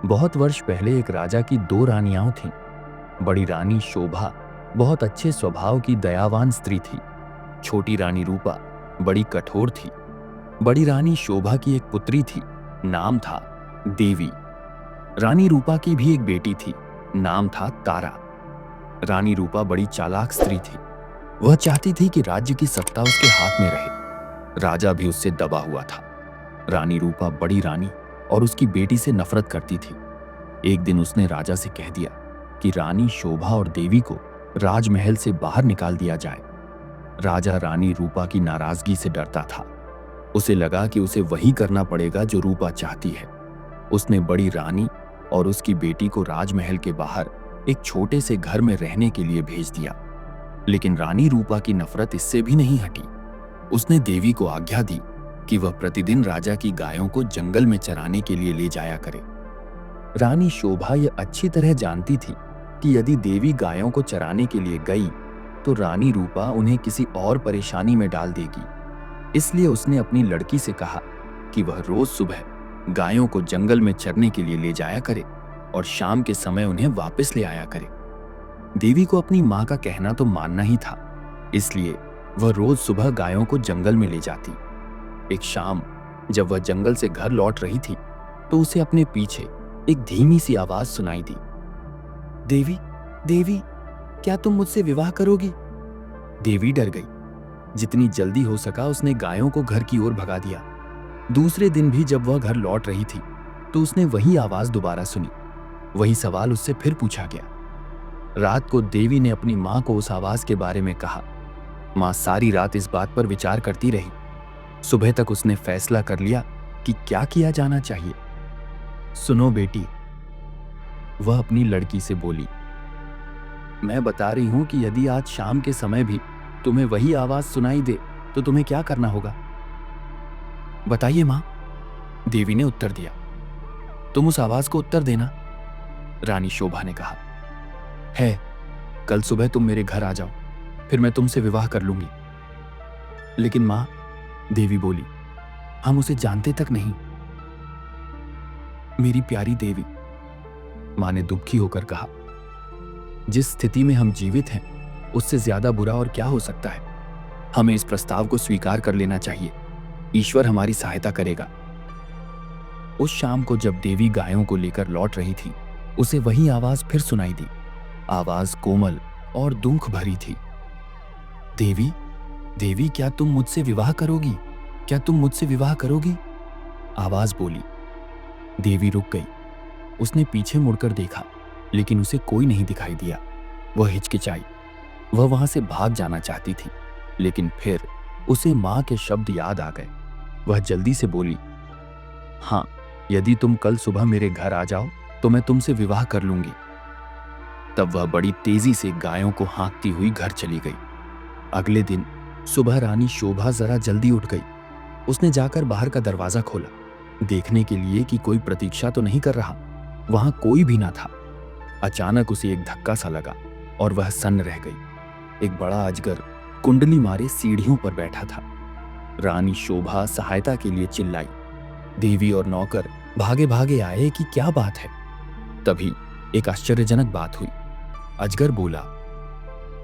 बहुत वर्ष पहले एक राजा की दो रानियां थीं। बड़ी रानी शोभा बहुत अच्छे स्वभाव की दयावान स्त्री थी। छोटी रानी रूपा बड़ी कठोर थी। बड़ी रानी शोभा की एक पुत्री थी, नाम था देवी। रानी रूपा की भी एक बेटी थी, नाम था तारा। रानी रूपा बड़ी चालाक स्त्री थी। वह चाहती थी कि राज्य की सत्ता उसके हाथ में रहे। राजा भी उससे दबा हुआ था। रानी रूपा बड़ी रानी और उसकी बेटी से नफरत करती थी। एक दिन उसने राजा से कह दिया कि रानी शोभा और देवी को राजमहल से बाहर निकाल दिया जाए। राजा रानी रूपा की नाराजगी से डरता था। उसे लगा कि उसे वही करना पड़ेगा जो रूपा चाहती है। उसने बड़ी रानी और उसकी बेटी को राजमहल के बाहर एक छोटे से घर में रहने के लिए भेज दिया। लेकिन रानी रूपा की नफरत इससे भी नहीं हटी। उसने देवी को आज्ञा दी कि वह प्रतिदिन राजा की गायों को जंगल में चराने के लिए ले जाया करे। रानी शोभा यह अच्छी तरह जानती थी कि यदि देवी गायों को चराने के लिए गई तो रानी रूपा उन्हें किसी और परेशानी में डाल देगी। इसलिए उसने अपनी लड़की से कहा कि वह रोज सुबह गायों को जंगल में चरने के लिए ले जाया करे और शाम के समय उन्हें वापस ले आया करे। देवी को अपनी मां का कहना तो मानना ही था, इसलिए वह रोज सुबह गायों को जंगल में ले जाती। एक शाम जब वह जंगल से घर लौट रही थी तो उसे अपने पीछे एक धीमी सी आवाज सुनाई दी। देवी, देवी, क्या तुम मुझसे विवाह करोगी? देवी डर गई। जितनी जल्दी हो सका उसने गायों को घर की ओर भगा दिया। दूसरे दिन भी जब वह घर लौट रही थी तो उसने वही आवाज दोबारा सुनी। वही सवाल उससे फिर पूछा गया। रात को देवी ने अपनी मां को उस आवाज के बारे में कहा। मां सारी रात इस बात पर विचार करती रही। सुबह तक उसने फैसला कर लिया कि क्या किया जाना चाहिए। सुनो बेटी, वह अपनी लड़की से बोली, मैं बता रही हूं कि यदि आज शाम के समय भी तुम्हें वही आवाज सुनाई दे तो तुम्हें क्या करना होगा? बताइए मां, देवी ने उत्तर दिया। तुम उस आवाज को उत्तर देना, रानी शोभा ने कहा। है, कल सुबह तुम मेरे घर आ जाओ, फिर मैं तुमसे विवाह कर लूंगी। लेकिन मां, देवी बोली, हम उसे जानते तक नहीं। मेरी प्यारी देवी, मां ने दुखी होकर कहा, जिस स्थिति में हम जीवित हैं उससे ज्यादा बुरा और क्या हो सकता है। हमें इस प्रस्ताव को स्वीकार कर लेना चाहिए। ईश्वर हमारी सहायता करेगा। उस शाम को जब देवी गायों को लेकर लौट रही थी उसे वही आवाज फिर सुनाई दी। आवाज कोमल और दुख भरी थी। देवी, देवी, क्या तुम मुझसे विवाह करोगी? क्या तुम मुझसे विवाह करोगी? आवाज बोली। देवी रुक गई। उसने पीछे मुड़कर देखा, लेकिन उसे कोई नहीं दिखाई दिया। वह हिचकिचाई। वह वहां से भाग जाना चाहती थी, लेकिन फिर उसे मां के शब्द याद आ गए। वह जल्दी से बोली, हाँ, यदि तुम कल सुबह मेरे घर आ जाओ तो मैं तुमसे विवाह कर लूंगी। तब वह बड़ी तेजी से गायों को हाँकती हुई घर चली गई। अगले दिन सुबह रानी शोभा जरा जल्दी उठ गई। उसने जाकर बाहर का दरवाजा खोला, देखने के लिए कि कोई प्रतीक्षा तो नहीं कर रहा। वहां कोई भी ना था। अचानक उसे एक धक्का सा लगा और वह सन्न रह गई। एक बड़ा अजगर कुंडली मारे सीढ़ियों पर बैठा था। रानी शोभा सहायता के लिए चिल्लाई। देवी और नौकर भागे भागे आए कि क्या बात है। तभी एक आश्चर्यजनक बात हुई। अजगर बोला,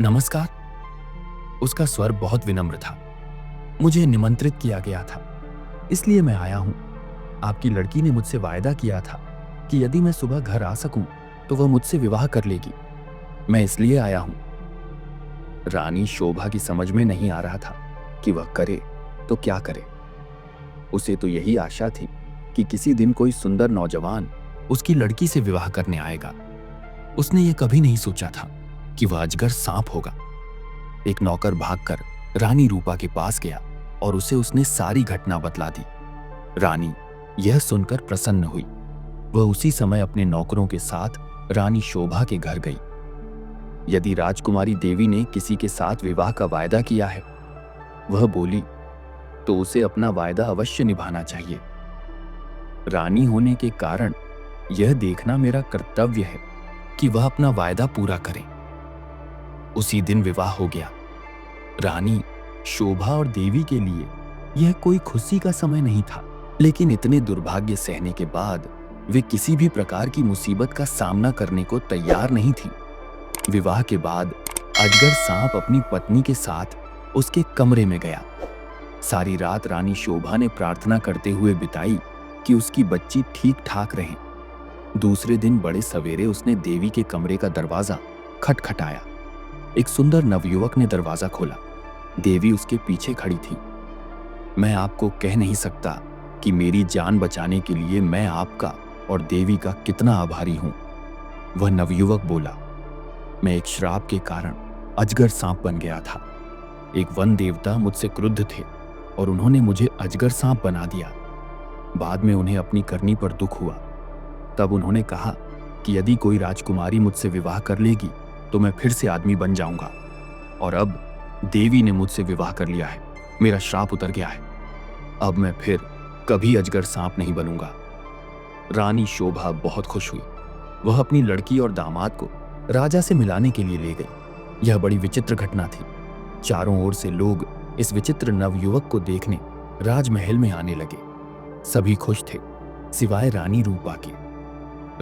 नमस्कार। उसका स्वर बहुत विनम्र था। मुझे निमंत्रित किया गया था, इसलिए मैं आया हूं। आपकी लड़की ने मुझसे वायदा किया था कि यदि मैं सुबह घर आ सकूं तो वह मुझसे विवाह कर लेगी। मैं इसलिए आया हूं। रानी शोभा की समझ में नहीं आ रहा था कि वह करे तो क्या करे। उसे तो यही आशा थी कि किसी दिन कोई सुंदर नौजवान उसकी लड़की से विवाह करने आएगा। उसने यह कभी नहीं सोचा था कि वह अजगर सांप होगा। एक नौकर भागकर रानी रूपा के पास गया और उसे उसने सारी घटना बतला दी। रानी यह सुनकर प्रसन्न हुई। वह उसी समय अपने नौकरों के साथ रानी शोभा के घर गई। यदि राजकुमारी देवी ने किसी के साथ विवाह का वायदा किया है, वह बोली, तो उसे अपना वायदा अवश्य निभाना चाहिए। रानी होने के कारण यह देखना मेरा कर्तव्य है कि वह अपना वायदा पूरा करे। उसी दिन विवाह हो गया। रानी शोभा और देवी के लिए यह कोई खुशी का समय नहीं था, लेकिन इतने दुर्भाग्य सहने के बाद वे किसी भी प्रकार की मुसीबत का सामना करने को तैयार नहीं थी। विवाह के बाद अजगर सांप अपनी पत्नी के साथ उसके कमरे में गया। सारी रात रानी शोभा ने प्रार्थना करते हुए बिताई कि उसकी बच्ची ठीक ठाक रहे। दूसरे दिन बड़े सवेरे उसने देवी के कमरे का दरवाजा खटखटाया। एक सुंदर नवयुवक ने दरवाजा खोला। देवी उसके पीछे खड़ी थी। मैं आपको कह नहीं सकता कि मेरी जान बचाने के लिए मैं आपका और देवी का कितना आभारी हूं, वह नवयुवक बोला। मैं एक श्राप के कारण अजगर सांप बन गया था। एक वन देवता मुझसे क्रुद्ध थे और उन्होंने मुझे अजगर सांप बना दिया। बाद में उन्हें अपनी करनी पर दुख हुआ। तब उन्होंने कहा कि यदि कोई राजकुमारी मुझसे विवाह कर लेगी तो मैं फिर से आदमी बन जाऊंगा। और अब देवी ने मुझसे विवाह कर लिया है। मेरा श्राप उतर गया है। अब मैं फिर कभी अजगर सांप नहीं बनूंगा। रानी शोभा बहुत खुश हुई। वह अपनी लड़की और दामाद को राजा से मिलाने के लिए ले गई। यह बड़ी विचित्र घटना थी। चारों ओर से लोग इस विचित्र नवयुवक को देखने राजमहल में आने लगे। सभी खुश थे सिवाय रानी रूपा के।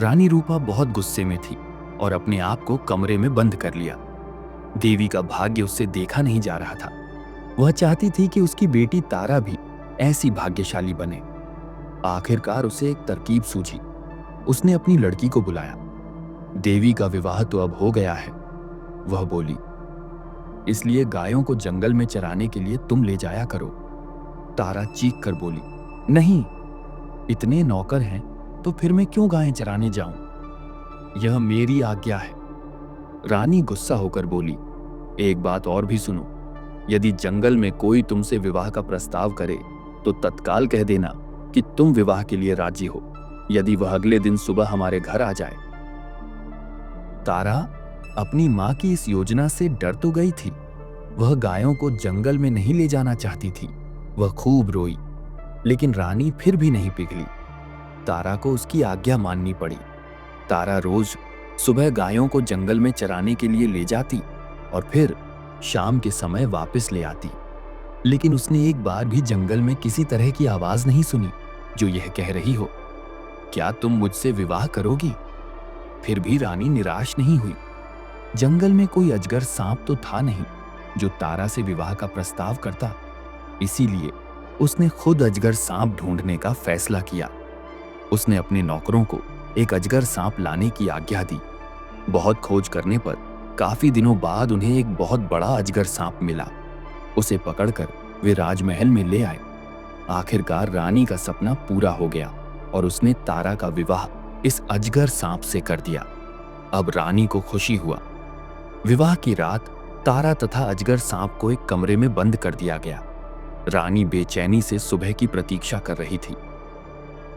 रानी रूपा बहुत गुस्से में थी और अपने आप को कमरे में बंद कर लिया। देवी का भाग्य उससे देखा नहीं जा रहा था। वह चाहती थी कि उसकी बेटी तारा भी ऐसी भाग्यशाली बने। आखिरकार उसे एक तरकीब सूझी। उसने अपनी लड़की को बुलाया। देवी का विवाह तो अब हो गया है, वह बोली, इसलिए गायों को जंगल में चराने के लिए तुम ले जाया करो। तारा चीख कर बोली, नहीं, इतने नौकर हैं तो फिर मैं क्यों गायें चराने जाऊं? यह मेरी आज्ञा है। रानी गुस्सा होकर बोली, एक बात और भी सुनो। यदि जंगल में कोई तुमसे विवाह का प्रस्ताव करे तो तत्काल कह देना कि तुम विवाह के लिए राजी हो, यदि वह अगले दिन सुबह हमारे घर आ जाए। तारा अपनी मां की इस योजना से डर तो गई थी। वह गायों को जंगल में नहीं ले जाना चाहती थी। वह खूब रोई, लेकिन रानी फिर भी नहीं पिघली। तारा को उसकी आज्ञा माननी पड़ी। तारा रोज सुबह गायों को जंगल में चराने के लिए ले जाती और फिर शाम के समय वापस ले आती। लेकिन उसने एक बार भी जंगल में किसी तरह की आवाज नहीं सुनी जो यह कह रही हो, क्या तुम मुझसे विवाह करोगी? फिर भी रानी निराश नहीं हुई। जंगल में कोई अजगर सांप तो था नहीं जो तारा से विवाह का प्रस्ताव करता। इसीलिए उसने खुद अजगर सांप ढूंढने का फैसला किया। उसने अपने नौकरों को एक अजगर सांप लाने की आज्ञा दी। बहुत खोज करने पर काफी दिनों बाद उन्हें एक बहुत बड़ा अजगर सांप मिला। उसे पकड़कर वे राजमहल में ले आए। आखिरकार रानी का सपना पूरा हो गया और उसने तारा का विवाह इस अजगर सांप से कर दिया। अब रानी को खुशी हुआ। विवाह की रात तारा तथा अजगर सांप को एक कमरे में बंद कर दिया गया। रानी बेचैनी से सुबह की प्रतीक्षा कर रही थी।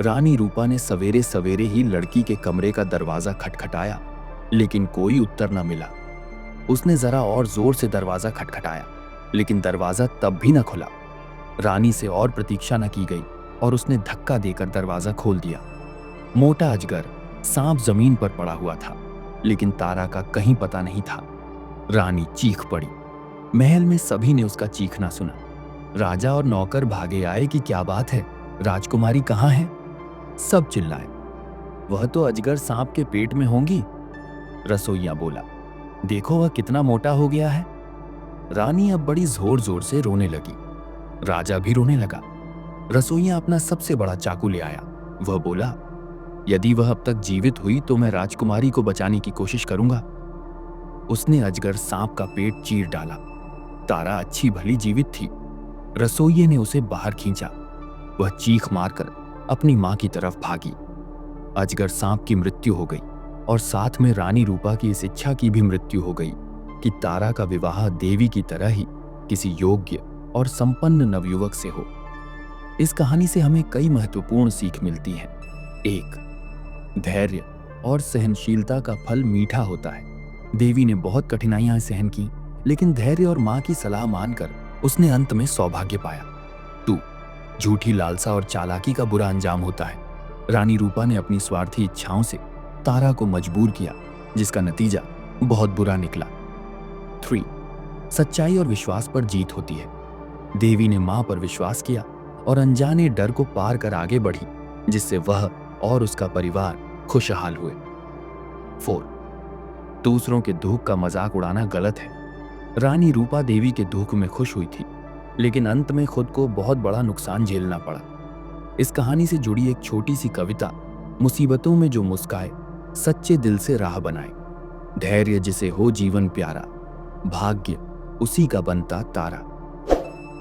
रानी रूपा ने सवेरे सवेरे ही लड़की के कमरे का दरवाजा खटखटाया, लेकिन कोई उत्तर न मिला। उसने जरा और जोर से दरवाजा खटखटाया, लेकिन दरवाजा तब भी न खुला। रानी से और प्रतीक्षा न की गई और उसने धक्का देकर दरवाजा खोल दिया। मोटा अजगर सांप जमीन पर पड़ा हुआ था, लेकिन तारा का कहीं पता नहीं था। रानी चीख पड़ी। महल में सभी ने उसका चीखना सुना। राजा और नौकर भागे आए कि क्या बात है, राजकुमारी कहाँ है? सब चिल्लाए, वह तो अजगर सांप के पेट में होंगी। रसोइया बोला, देखो वह कितना मोटा हो गया है। रानी अब बड़ी जोर जोर से रोने लगी। राजा भी रोने लगा। रसोइया अपना सबसे बड़ा चाकू ले आया। वह बोला, यदि वह अब तक जीवित हुई तो मैं राजकुमारी को बचाने की कोशिश करूंगा। उसने अजगर सांप का पेट चीर डाला। तारा अच्छी भली जीवित थी। रसोइये ने उसे बाहर खींचा। वह चीख मारकर अपनी मां की तरफ भागी। अजगर सांप की मृत्यु हो गई और साथ में रानी रूपा की इस इच्छा की भी मृत्यु हो गई कि तारा का विवाह देवी की तरह ही किसी योग्य और संपन्न नवयुवक से हो। इस कहानी से हमें कई महत्वपूर्ण सीख मिलती हैं। 1. धैर्य और सहनशीलता का फल मीठा होता है। देवी ने बहुत कठिनाइयां सहन की, लेकिन धैर्य और मां की सलाह मानकर उसने अंत में सौभाग्य पाया। 2. झूठी लालसा और चालाकी का बुरा अंजाम होता है। रानी रूपा ने अपनी स्वार्थी इच्छाओं से तारा को मजबूर किया, जिसका नतीजा बहुत बुरा निकला। 3. सच्चाई और विश्वास पर जीत होती है। देवी ने मां पर विश्वास किया और अनजाने डर को पार कर आगे बढ़ी, जिससे वह और उसका परिवार खुशहाल हुए। 4. दूसरों के दुख का मजाक उड़ाना गलत है। रानी रूपा देवी के दुख में खुश हुई थी, लेकिन अंत में खुद को बहुत बड़ा नुकसान झेलना पड़ा। इस कहानी से जुड़ी एक छोटी सी कविता मुसीबतों में जो मुस्काए, सच्चे दिल से राह बनाए, धैर्य जिसे हो जीवन प्यारा, भाग्य उसी का बनता तारा।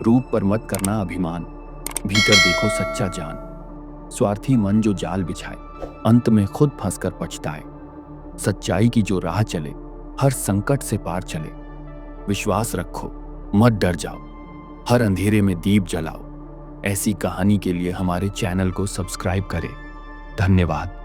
रूप पर मत करना अभिमान, भीतर देखो सच्चा जान। स्वार्थी मन जो जाल बिछाए, अंत में खुद फंसकर पछताए। सच्चाई की जो राह चले, हर संकट से पार चले। विश्वास रखो, मत डर जाओ, हर अंधेरे में दीप जलाओ। ऐसी कहानी के लिए हमारे चैनल को सब्सक्राइब करें। धन्यवाद।